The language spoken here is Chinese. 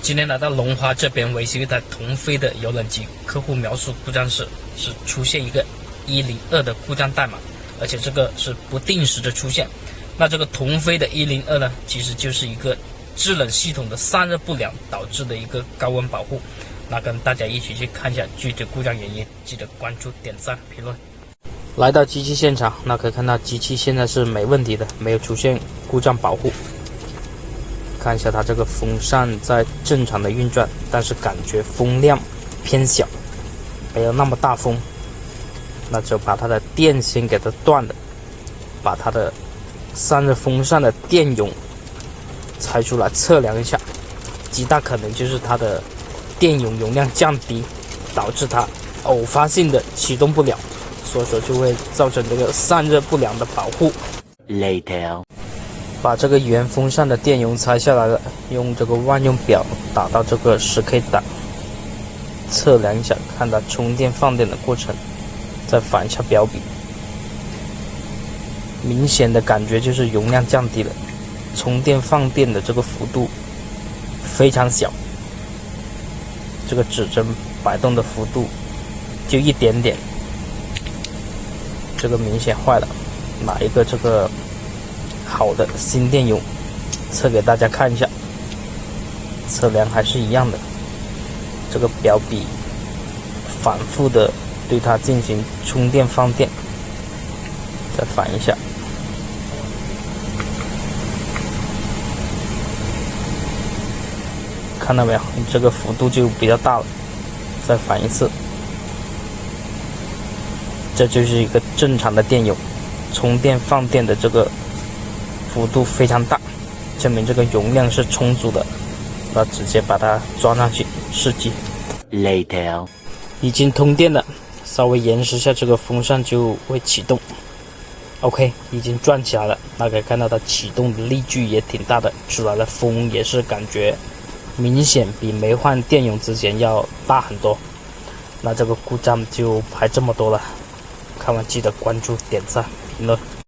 今天来到龙华这边维修一台同飞的油冷机，客户描述故障是出现一个102的故障代码，而且这个是不定时的出现。那这个同飞的102呢，其实就是一个制冷系统的散热不良导致的一个高温保护。那跟大家一起去看一下具体故障原因，记得关注、点赞、评论。来到机器现场，那可以看到机器现在是没问题的，没有出现故障保护。看一下它这个风扇在正常的运转，但是感觉风量偏小，没有那么大风。那就把它的电先给它断了，把它的散热风扇的电容拆出来测量一下，极大可能就是它的电容容量降低，导致它偶发性的启动不了，所以说就会造成这个散热不良的保护。Later， 把这个原风扇的电容拆下来了，用这个万用表打到这个10K 档，测量一下，看它充电放电的过程，再反一下表笔。明显的感觉就是容量降低了，充电放电的这个幅度非常小，这个指针摆动的幅度就一点点，这个明显坏了。拿一个这个好的新电容测给大家看一下，测量还是一样的，这个表笔反复的对它进行充电放电，再反一下，看到没有？这个幅度就比较大了，再反一次，这就是一个正常的电容，充电放电的这个幅度非常大，证明这个容量是充足的。那直接把它装上去试机。Later， 已经通电了，稍微延时下这个风扇就会启动。OK， 已经转起来了，那可以看到它启动的力矩也挺大的，出来的风也是感觉明显比没换电容之前要大很多。那这个故障就拍这么多了，看完记得关注、点赞、评论。